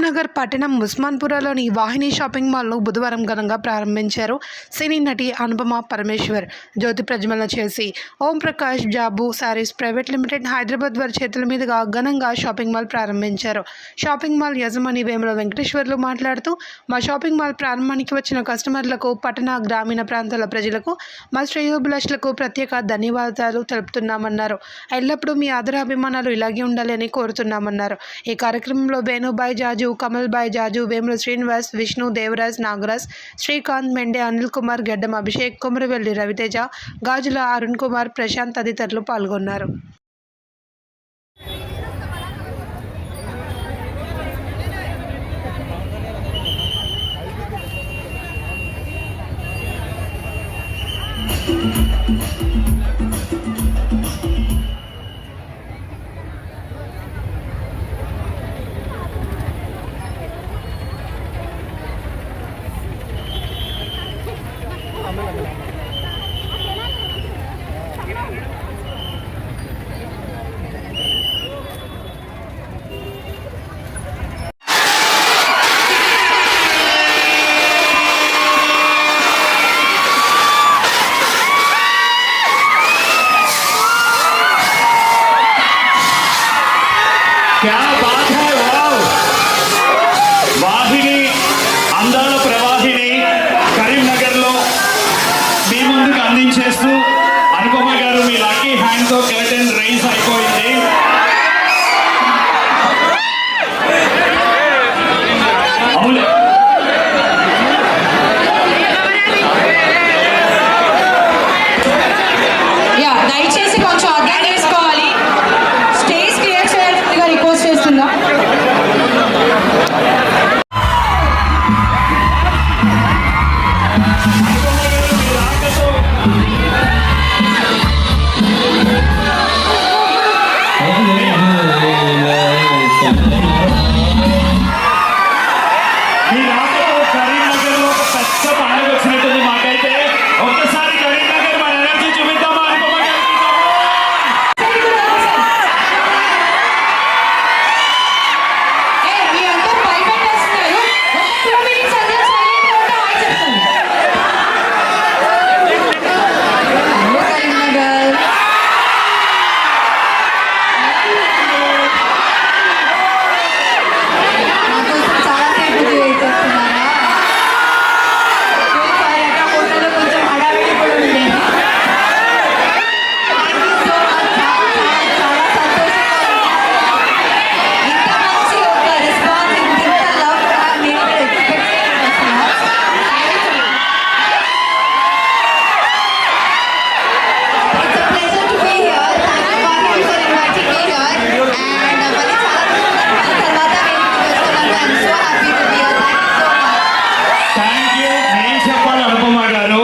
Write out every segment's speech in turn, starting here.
కరీంనగర్ పట్టణం ఉస్మాన్పురలోని వాహిని షాపింగ్ మాల్ను బుధవారం ఘనంగా ప్రారంభించారు. సినీ నటి అనుపమ పరమేశ్వర్ జ్యోతి ప్రజ్వలన చేసి Om Prakash Jabu sarees private limited Hyderabad వారి చేతుల మీదుగా ఘనంగా షాపింగ్ మాల్ ప్రారంభించారు. షాపింగ్ మాల్ యజమాని వేముల వెంకటేశ్వర్లు మాట్లాడుతూ, మా షాపింగ్ మాల్ ప్రారంభానికి వచ్చిన కస్టమర్లకు, పట్టణ గ్రామీణ ప్రాంతాల ప్రజలకు, మా శ్రేయోభిలాషులకు ప్రత్యేక ధన్యవాదాలు తెలుపుతున్నామన్నారు. ఎల్లప్పుడూ మీ ఆదరాభిమానాలు ఇలాగే ఉండాలని కోరుతున్నామన్నారు. ఈ కార్యక్రమంలో వేణుబాయ్ జాజు, కమల్ బాయ్ జాజు, వేముల శ్రీనివాస్, విష్ణు, దేవరాజ్, నాగరాజ్, శ్రీకాంత్, మెండే అనిల్ కుమార్, గెడ్డం అభిషేక్, కొమరవెల్లి రవితేజ, గాజుల అరుణ్ కుమార్, ప్రశాంత్ తదితరులు పాల్గొన్నారు. क्या बात है, वाव! వాహిని అందాల ప్రవాహిని కరీంనగర్లో మీ ముందుకు అందించేస్తూ అనుపమ గారు మీ లక్కీ హ్యాండ్తో కర్టెన్ రైజ్ అయిపోయింది. అవును, దయచేసి కొంచెం అర్థం చేసుకోవాలి. స్టేజ్ క్లియర్ చేయాల్సిందిగా రిక్వెస్ట్ చేస్తున్నా. మీ రాకతో కరీంనగర్లో ఒక పెద్ద పండుగ వచ్చినట్టుంది మాకైతే. ఒక్కసారి కరీంనగర్ మన ఎనర్జీ చూపిద్దామా అనుపమ గారికి? మీ అందరూ భయపెట్టేస్తున్నారు. ఒక 2 minutes అందరూ silent గా ఉంటే హాయ్ చెప్పండి. కరీంనగర్ నాకోసం చాలా సేపు వెయిట్ చేస్తున్నారా? సారీ, అక్కడ హోటల్లో కొంచెం హడావిడి కూడా ఉండేది. Thank you so much. చాలా సంతోషంగా ఉంది. ఇంత మంచి ఒక రెస్పాన్స్, ఇంత లవ్ కూడా నేను ఇక్కడ ఎక్స్పెక్ట్ చేయలేదు అసలు. It's a pleasure to be here. Thank you, Vahivi, for inviting me here. And మళ్ళీ చాలా రోజుల తర్వాత వేదికకి వస్తున్నాను. I'm so happy to be here. Thank you so much. Thank you. నేను చెప్పాలి అనుపమ గారు,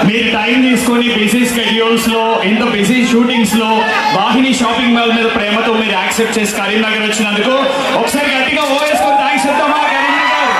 మీరు టైం తీసుకొని బిజీ స్కెడ్యూల్స్ లో, ఇంత బిజీ షూటింగ్స్ లో వాహిని షాపింగ్ మాల్ మీద ప్రేమతో మీరు యాక్సెప్ట్ చేసి కరీంనగర్ వచ్చినందుకు ఒకసారి గట్టిగా ఓవేసుకొని థ్యాంక్స్ చెప్తామా కరీంనగర్?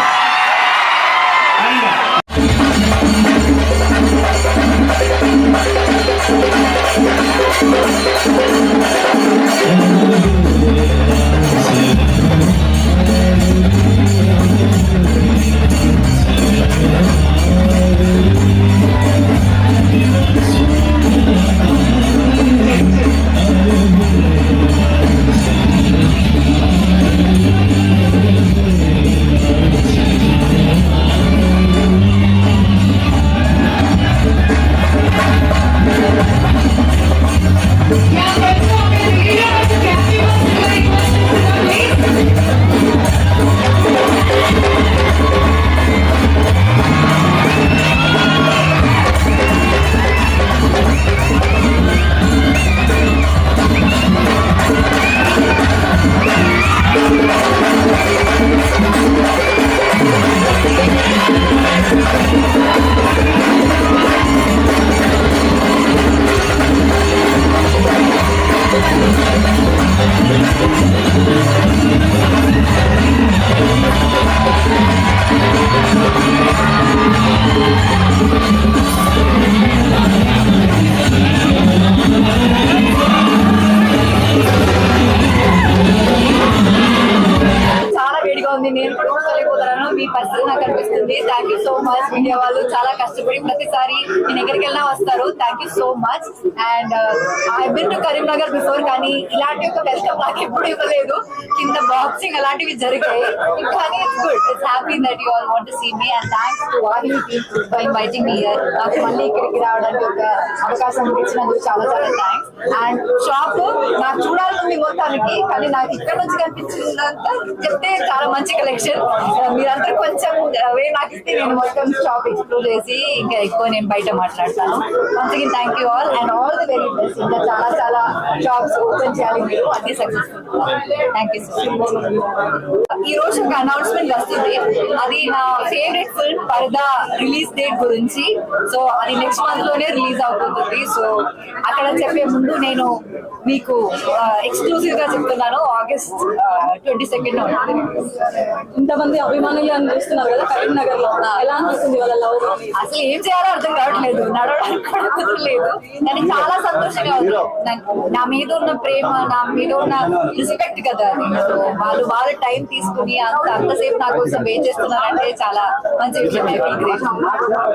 ఎప్పుడు ఒప్పుకోలేకపోతున్నాను. మీ పరిస్థితి నాకు అనిపిస్తుంది. Thank you so much media వాళ్ళు, చాలా కష్టపడి ప్రతిసారి నేను ఎక్కడికి వెళ్ళినా వస్తారు. Thank you so much. And I been to Karimnagar before, కానీ ఇలాంటి ఒక వెల్కమ్ నాకు ఎప్పుడు ఇవ్వలేదు. కింద బాక్సింగ్ అలాంటివి జరిగాయి, కానీ it's good, it's happy that you all want to see me. And thanks to Vahini team for inviting me here. నాకు మళ్ళీ ఇక్కడికి రావడానికి ఒక అవకాశం ఇచ్చినందుకు చాలా చాలా థ్యాంక్స్. అండ్ షాప్ నాకు చూడాలనుంది మొత్తానికి, కానీ నాకు ఇక్కడ నుంచి కనిపించిందంతా చెప్తే చాలా మంచి కలెక్షన్. మీరందరూ కొంచెం నాకు ఇస్తే నేను మొత్తం షాప్ ఎక్స్ప్లోర్ చేసి ఇంకా ఎక్కువ నేను బయట మాట్లాడతాను. Once again thank you all and all the very best. ఇంకా చాలా చాలా షాప్స్ ఓపెన్ చేయాలి మీరు, అన్ని successful. Thank you so much. ఈ రోజు ఒక అనౌన్స్మెంట్ వస్తుంది, అది నా ఫేవరెట్ ఫిల్మ్ పరదా రిలీజ్ డేట్ గురించి. సో అది నెక్స్ట్ మంత్ లోనే రిలీజ్ అవుతుంది. సో అక్కడ చెప్పే ముందు నేను మీకు ఎక్స్క్లూజివ్ గా చెప్తున్నాను, ఆగస్ట్ 22nd ఇంతమంది అభిమానులు అని చూస్తున్నారు కదా కరీంనగర్ లో, ఎలా అనిపిస్తుంది వాళ్ళ లవ్? అసలు ఏం చేయాలో అర్థం కావట్లేదు, నడవడానికి కూడా కుదరలేదు. కానీ చాలా సంతోషంగా ఉంది. నా మీద ఉన్న ప్రేమ, నా మీద ఉన్న రెస్పెక్ట్ కదా అది. సో వాళ్ళు వాళ్ళ టైం తీసుకుని అంతసేపు నా కోసం వెయిట్ చేస్తున్నారంటే చాలా మంచి విషయం.